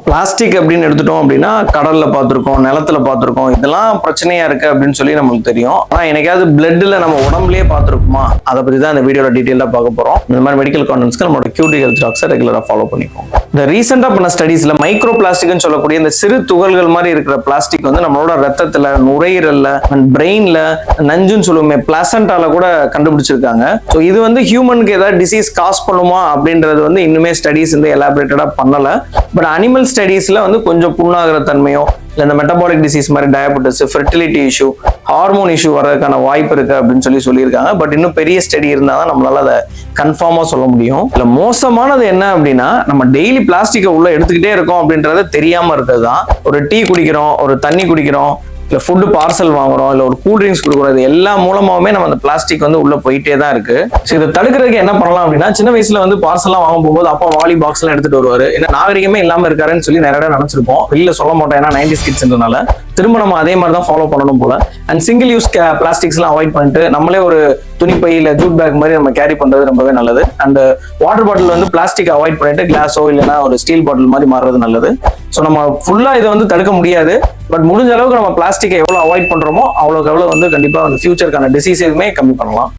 Plastic அப்படின்னு எடுத்துட்டோம் அப்படின்னா கடல்ல பார்த்துருக்கோம், நிலத்துல பார்த்துருக்கோம், இதெல்லாம் பிரச்சனையா இருக்கு அப்படின்னு சொல்லி நம்மளுக்கு தெரியும். ஆனா எனக்காவது பிளட்ல நம்ம உடம்புலயே பார்த்துருக்குமா, அதை பத்தி தான் இந்த வீடியோல டீட்டெயிலா பார்க்க போறோம். இந்த மாதிரி மெடிக்கல் கான்டென்ட்ஸ்க்கு நம்மளோட கியூடி ஹெல்த் டாக்ஸை ரெகுலரா ஃபாலோ பண்ணிக்கோம். இந்த ரீசெண்டா பண்ண ஸ்டடீஸ்ல மைக்ரோ பிளாஸ்டிக்னு சொல்லக்கூடிய இந்த சிறு துகள்கள் மாதிரி இருக்கிற பிளாஸ்டிக் வந்து நம்மளோட ரத்தத்துல, நுரையீரல்ல, பிரெயின்ல, நஞ்சுன்னு சொல்லுவோமே பிளாசண்டால கூட கண்டுபிடிச்சிருக்காங்க. ஸோ இது வந்து ஹியூமனுக்கு ஏதாவது டிசீஸ் காஸ் பண்ணுமா அப்படின்றது வந்து இன்னுமே ஸ்டடீஸ் வந்து எலாபரேட்டடா பண்ணல. பட் அனிமல் ஸ்டடீஸ்ல வந்து கொஞ்சம் புண்ணாகிற தன்மையோ இல்லை இந்த மெட்டபாலிக் டிசீஸ் மாதிரி diabetes, fertility issue, hormone issue வர்றதுக்கான வாய்ப்பு இருக்கு அப்படின்னு சொல்லியிருக்காங்க. பட் இன்னும் பெரிய ஸ்டடி இருந்தால் தான் நம்மளால அதை கன்ஃபார்மா சொல்ல முடியும். இல்லை மோசமானது என்ன அப்படின்னா, நம்ம டெய்லி பிளாஸ்டிக்கை உள்ள எடுத்துக்கிட்டே இருக்கோம் அப்படின்றது தெரியாம இருக்கிறது தான். ஒரு டீ குடிக்கிறோம், ஒரு தண்ணி குடிக்கிறோம், இல்லை ஃபுட்டு பார்சல் வாங்குறோம், இல்லை ஒரு கூல் ட்ரிங்க்ஸ் கொடுக்குறோம், இது எல்லா மூலமாவே நம்ம அந்த பிளாஸ்டிக் வந்து உள்ள போயிட்டே தான் இருக்கு. ஸோ இதை தடுக்கிறதுக்கு என்ன பண்ணலாம் அப்படின்னா, சின்ன வயசுல வந்து பார்சல்லாம் வாங்கும் போகும்போது அப்பா வாலி பாக்ஸ் எல்லாம் எடுத்துட்டு வருவாரு. ஏன்னா நாகரிகமே இல்லாம இருக்காருன்னு சொல்லி நிறைய நினைச்சிருப்போம். வெளியில சொல்ல மாட்டோம், ஏன்னா 90s கிட்ஸ்ன்றனால. திரும்ப நம்ம அதே மாதிரி தான் ஃபாலோ பண்ணணும் போல. அண்ட் சிங்கிள் யூஸ் பிளாஸ்டிக்ஸ் எல்லாம் அவாய்ட் பண்ணிட்டு நம்மளே ஒரு துணிப்பை இல்லை ஜூட் பேக் மாதிரி நம்ம கேரி பண்றது ரொம்பவே நல்லது. அண்ட் வாட்டர் பாட்டில் வந்து பிளாஸ்டிக் அவாய்ட் பண்ணிட்டு கிளாஸோ இல்லைன்னா ஒரு ஸ்டீல் பாட்டில் மாதிரி மாறுறது நல்லது. ஸோ நம்ம ஃபுல்லா இதை வந்து தடுக்க முடியாது. பட் முடிஞ்ச அளவுக்கு நம்ம பிளாஸ்டிக்கை எவ்வளவு அவாய்ட் பண்றோமோ அவ்வளோக்கு எவ்வளவு வந்து கண்டிப்பா அந்த ஃபியூச்சருக்கான டிசீஸ் எதுவுமே கம்மி பண்ணலாம்.